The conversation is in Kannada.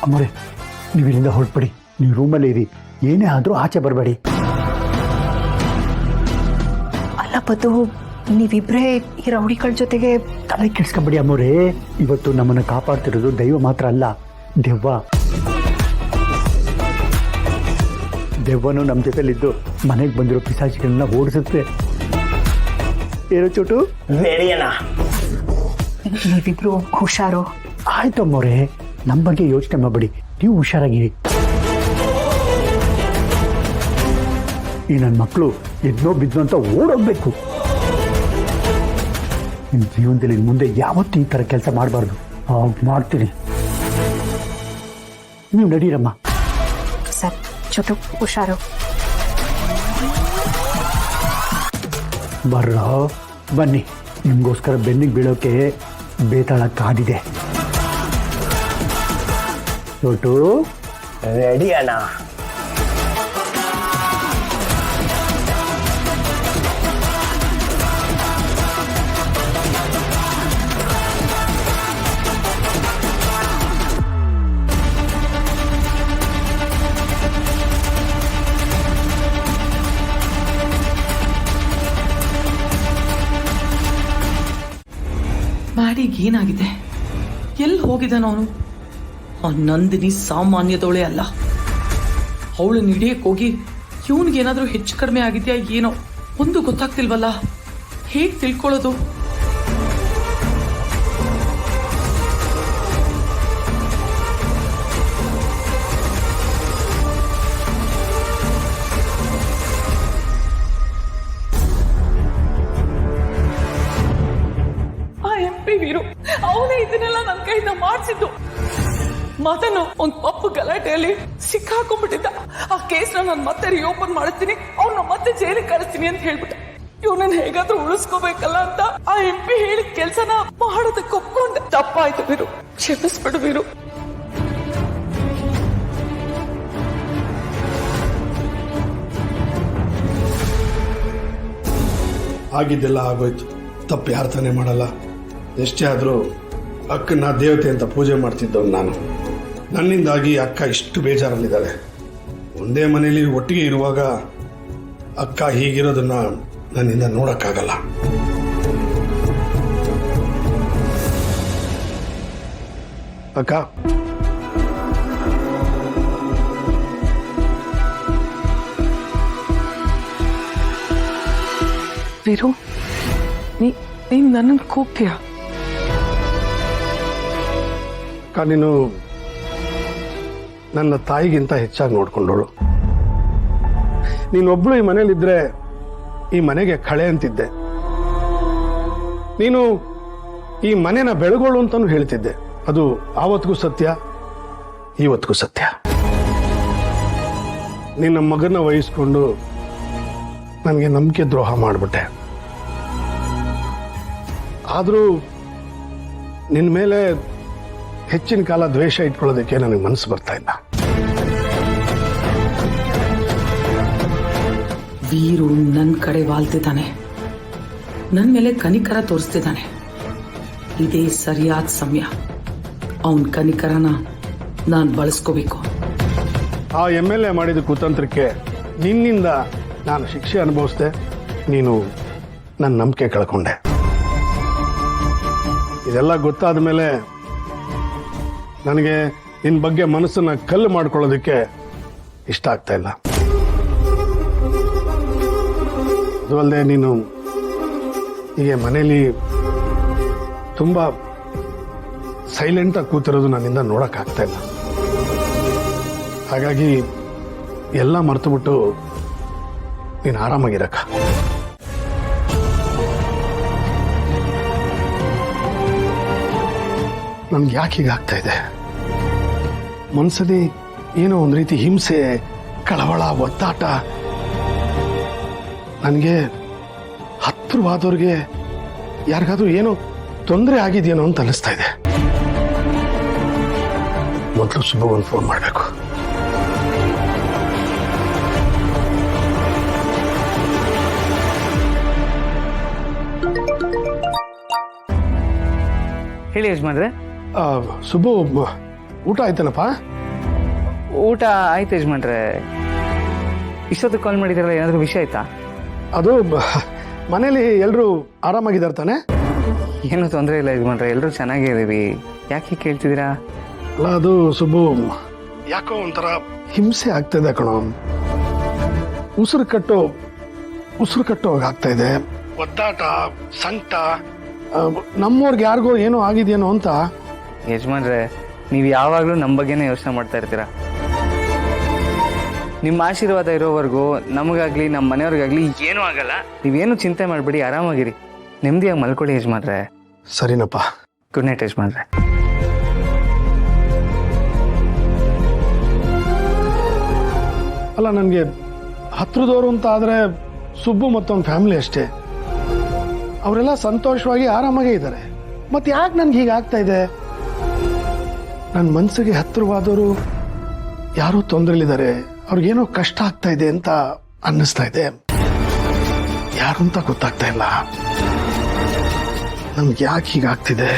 ಅಮ್ಮರೇ, ನೀವು ಇಲ್ಲಿಂದ ಹೊರಟ್ಬಿಡಿ. ನೀವು ರೂಮಲ್ಲಿ ಇರಿ, ಏನೇ ಆದರೂ ಆಚೆ ಬರಬೇಡಿ. ಅಲ್ಲ ಪದ್ದು, ನೀವಿಬ್ರೇ ಈ ರೌಡಿಗಳ ಜೊತೆಗೆ ತಲೆ ಕೆಡ್ಸ್ಕೊಬೇಡಿ ಅಮ್ಮರೇ. ಇವತ್ತು ನಮ್ಮನ್ನು ಕಾಪಾಡ್ತಿರೋದು ದೈವ ಮಾತ್ರ ಅಲ್ಲ, ದೆವ್ವ. ದೆವ್ವನು ನಮ್ಮ ಜೊತೆಲಿದ್ದು ಮನೆಗೆ ಬಂದಿರೋ ಪಿಶಾಚಿಗಳನ್ನ ಓಡಿಸುತ್ತೆ. ಏನೋ ಚೋಟು? ರೆಡಿಯಣ್ಣ. ನೀವಿಬ್ರು ಹುಷಾರು. ಆಯ್ತು ಅಮ್ಮರೇ, ನಮ್ಮ ಬಗ್ಗೆ ಯೋಚನೆ ಮಾಡಬೇಡಿ, ನೀವು ಹುಷಾರಾಗಿರಿ. ಈ ನನ್ನ ಮಕ್ಕಳು ಎದ್ನೋ ಬಿದ್ನೋ ಅಂತ ಓಡೋಗ್ಬೇಕು. ನಿಮ್ಮ ಜೀವನದಲ್ಲಿ ಮುಂದೆ ಯಾವತ್ತೂ ಈ ಥರ ಕೆಲಸ ಮಾಡಬಾರ್ದು. ಮಾಡ್ತೀನಿ, ನೀವು ನಡೀರಮ್ಮ. ಸರ್, ಚುಟು ಹುಷಾರು. ಬರ್ರೋ, ಬನ್ನಿ. ನಿಮಗೋಸ್ಕರ ಬೆನ್ನಿಗೆ ಬೀಳೋಕೆ ಬೇತಾಳ ಕಾದಿದೆ. ಚೋಟು? ರೆಡಿ ಅಣ್ಣ. ಮ್ಯಾಡಿಗೆ ಏನಾಗಿದೆ? ಎಲ್ಲಿ ಹೋಗಿದ್ದಾನ ಅವನು? ಆ ನಂದಿನಿ ಸಾಮಾನ್ಯದವಳೇ ಅಲ್ಲ. ಅವಳನ್ನ ಹಿಡಿಯಕ್ಕೆ ಹೋಗಿ ಇವನಿಗೇನಾದ್ರೂ ಹೆಚ್ಚು ಕಡಿಮೆ ಆಗಿದೆಯಾ ಏನೋ ಒಂದು ಗೊತ್ತಾಗ್ತಿಲ್ವಲ್ಲ. ಹೇಗೆ ತಿಳ್ಕೊಳ್ಳೋದು? ವೀರು ಅವನೇ ಇದನ್ನೆಲ್ಲ ನನ್ನ ಕೈಯಿಂದ ಮಾಡಿಸಿದ್ದು. ಮದನು ಒಂದ್ ಪಪ್ಪು ಗಲಾಟೆಯಲ್ಲಿ ಸಿಕ್ಕಾಕೊಂಡ್ಬಿಟ್ಟಿದ್ದ. ಆ ಕೇಸ್ನ ನಾನು ಮತ್ತೆ ರಿಓಪನ್ ಮಾಡ್ತೀನಿ, ಅವ್ನ ಮತ್ತೆ ಜೈಲಿಗೆ ಕಳಿಸ್ತೀನಿ ಅಂತ ಹೇಳ್ಬಿಟ್ಟ. ಇವನನ್ನ ಹೇಗಾದ್ರೂ ಉಳಿಸ್ಕೋಬೇಕಲ್ಲ ಅಂತ ಆ MP ಹೇಳಿದ ಕೆಲ್ಸನ ಮಾಡೋದಕ್ಕೆ ಒಪ್ಕೊಂಡೆ. ತಪ್ಪಾಯ್ತು ವೀರು, ಕ್ಷಮಿಸ್ಬಿಡು ವೀರು. ಆಗಿದ್ದೆಲ್ಲ ಆಗೋಯ್ತು. ತಪ್ಪು ಯಾರು ತಾನೇ ಮಾಡಲ್ಲ. ಎಷ್ಟೇ ಆದರೂ ಅಕ್ಕನ ದೇವತೆ ಅಂತ ಪೂಜೆ ಮಾಡ್ತಿದ್ದವನು ನಾನು. ನನ್ನಿಂದಾಗಿ ಅಕ್ಕ ಇಷ್ಟು ಬೇಜಾರಲ್ಲಿದ್ದಾಳೆ. ಒಂದೇ ಮನೆಯಲ್ಲಿ ಒಟ್ಟಿಗೆ ಇರುವಾಗ ಅಕ್ಕ ಹೀಗಿರೋದನ್ನ ನನ್ನಿಂದ ನೋಡಕ್ಕಾಗಲ್ಲ. ಅಕ್ಕ, ವೀರು, ನೀನ್ ನನ್ನನ್ನು ಕೂಗ್ತೀಯ? ನೀನು ನನ್ನ ತಾಯಿಗಿಂತ ಹೆಚ್ಚಾಗಿ ನೋಡ್ಕೊಂಡೋಳು. ನೀನೊಬ್ಳು ಈ ಮನೇಲಿದ್ರೆ ಈ ಮನೆಗೆ ಕಳೆ ಅಂತಿದ್ದೆ. ನೀನು ಈ ಮನೆನ ಬೆಳಗೋಳು ಅಂತಾನು ಹೇಳ್ತಿದ್ದೆ. ಅದು ಆವತ್ತಿಗೂ ಸತ್ಯ, ಇವತ್ತಿಗೂ ಸತ್ಯ. ನಿನ್ನ ಮಗನ ವಹಿಸ್ಕೊಂಡು ನನಗೆ ನಂಬಿಕೆ ದ್ರೋಹ ಮಾಡಿಬಿಟ್ಟೆ. ಆದರೂ ನಿನ್ನ ಮೇಲೆ ಹೆಚ್ಚಿನ ಕಾಲ ದ್ವೇಷ ಇಟ್ಕೊಳ್ಳೋದಕ್ಕೆ ನನಗೆ ಮನಸ್ಸು ಬರ್ತಾ ಇಲ್ಲ. ವೀರು ನನ್ನ ಕಡೆ ವಾಲ್ತಿದ್ದಾನೆ, ನನ್ನ ಮೇಲೆ ಕನಿಕರ ತೋರಿಸ್ತಿದ್ದಾನೆ. ಇದೇ ಸರಿಯಾದ ಸಮಯ. ಅವನ್ ಕನಿಕರನ ನಾನು ಬಳಸ್ಕೋಬೇಕು. ಆ MLA ಮಾಡಿದ ಕುತಂತ್ರಕ್ಕೆ ನಿನ್ನಿಂದ ನಾನು ಶಿಕ್ಷೆ ಅನುಭವಿಸಿದೆ. ನೀನು ನನ್ನ ನಂಬಿಕೆ ಕಳ್ಕೊಂಡೆ. ಇದೆಲ್ಲ ಗೊತ್ತಾದ ಮೇಲೆ ನನಗೆ ನಿನ್ನ ಬಗ್ಗೆ ಮನಸ್ಸನ್ನ ಕಲ್ಲು ಮಾಡ್ಕೊಳ್ಳೋದಕ್ಕೆ ಇಷ್ಟ ಆಗ್ತಾ ಇಲ್ಲ. ಅದು ಅಲ್ಲದೆ ನೀನು ಹೀಗೆ ಮನೇಲಿ ತುಂಬಾ ಸೈಲೆಂಟಾಗಿ ಕೂತಿರೋದು ನನ್ನಿಂದ ನೋಡೋಕ್ಕಾಗ್ತಾ ಇಲ್ಲ. ಹಾಗಾಗಿ ಎಲ್ಲ ಮರೆತುಬಿಟ್ಟು ನೀನು ಆರಾಮಾಗಿರಕ್ಕ. ನನ್ಗೆ ಯಾಕೆ ಹೀಗಾಗ್ತಾ ಇದೆ? ಮನ್ಸಲ್ಲಿ ಏನೋ ಒಂದು ರೀತಿ ಹಿಂಸೆ, ಕಳವಳ, ಒತ್ತಾಟ. ನನಗೆ ಹತ್ತಿರವಾದವ್ರಿಗೆ ಯಾರಿಗಾದ್ರೂ ಏನೋ ತೊಂದರೆ ಆಗಿದೆಯೇನೋ ಅಂತ ಅನಿಸ್ತಾ ಇದೆ. ಮೊದಲು ಶುಭವನ್ನು ಫೋನ್ ಮಾಡಬೇಕು. ಹೇಳಿ ಯಜಮಾನ್ರೆ. ಸುಬ್ಬು, ಊಟ ಆಯ್ತೇನಪ್ಪ? ಊಟ ಆಯ್ತು ಯಜಮಾನ್ರೆ. ಇಷ್ಟೊತ್ತು ಕಾಲ್ ಮಾಡಿದಾರಲ್ಲ, ಏನಾದರೂ ವಿಷಯ ಆಯ್ತಾ? ಅದು ಮನೇಲಿ ಎಲ್ಲರೂ ಆರಾಮಾಗಿದ್ದಾರೆ ತಾನೆ? ಏನೂ ತೊಂದರೆ ಇಲ್ಲ ಯಜಮಾನ್ರೆ, ಎಲ್ಲರೂ ಚೆನ್ನಾಗಿದ್ದೀವಿ. ಯಾಕೆ ಕೇಳ್ತಿದ್ದೀರಾ? ಅಲ್ಲ, ಅದು ಸುಬ್ಬು, ಯಾಕೋ ಒಂಥರ ಹಿಂಸೆ ಆಗ್ತಾಯಿದೆ ಕಣೋ. ಉಸಿರು ಕಟ್ಟೋವಾಗ ಆಗ್ತಾ ಇದೆ. ಒದ್ದಾಟ, ಸಂಕಟ, ನಮ್ಮವ್ರಿಗೆ ಯಾರಿಗೋ ಏನೋ ಆಗಿದೆಯೇನೋ ಅಂತ. ಯಜಮಾನ್ರೆ, ನೀವು ಯಾವಾಗಲೂ ನಮ್ಮ ಬಗ್ಗೆನೇ ಯೋಚನೆ ಮಾಡ್ತಾ ಇರ್ತೀರಾ. ನಿಮ್ಮ ಆಶೀರ್ವಾದ ಇರೋವರೆಗೂ ನಮಗಾಗ್ಲಿ ನಮ್ಮ ಮನೆಯವ್ರಿಗಾಗ್ಲಿ ಏನೂ ಆಗಲ್ಲ. ನೀವೇನು ಚಿಂತೆ ಮಾಡಬೇಡಿ, ಆರಾಮಾಗಿರಿ, ನೆಮ್ಮದಿಯಾಗಿ ಮಲ್ಕೊಳ್ಳಿ ಯಜಮಾನ್ರೆ. ಸರಿನಪ್ಪ. ಗುಡ್ ನೈಟ್ ಯಜಮಾನ್ರೆ. ಅಲ್ಲ, ನನಗೆ ಹತ್ರದವರು ಅಂತ ಆದರೆ ಸುಬ್ಬು ಮತ್ತೊಂದು ಫ್ಯಾಮಿಲಿ ಅಷ್ಟೇ. ಅವರೆಲ್ಲ ಸಂತೋಷವಾಗಿ ಆರಾಮಾಗೇ ಇದ್ದಾರೆ. ಮತ್ತೆ ಯಾಕೆ ನನ್ಗೆ ಹೀಗಾಗ್ತಾ ಇದೆ? ನನ್ನ ಮನಸ್ಸಿಗೆ ಹತ್ತಿರವಾದವರು ಯಾರೋ ತೊಂದರೆಲಿದ್ದಾರೆ, ಅವ್ರಿಗೇನೋ ಕಷ್ಟ ಆಗ್ತಾ ಇದೆ ಅಂತ ಅನ್ನಿಸ್ತಾ ಇದೆ. ಯಾರು ಅಂತ ಗೊತ್ತಾಗ್ತಾ ಇಲ್ಲ. ನಮ್ಗೆ ಯಾಕೆ ಹೀಗಾಗ್ತಿದೆ?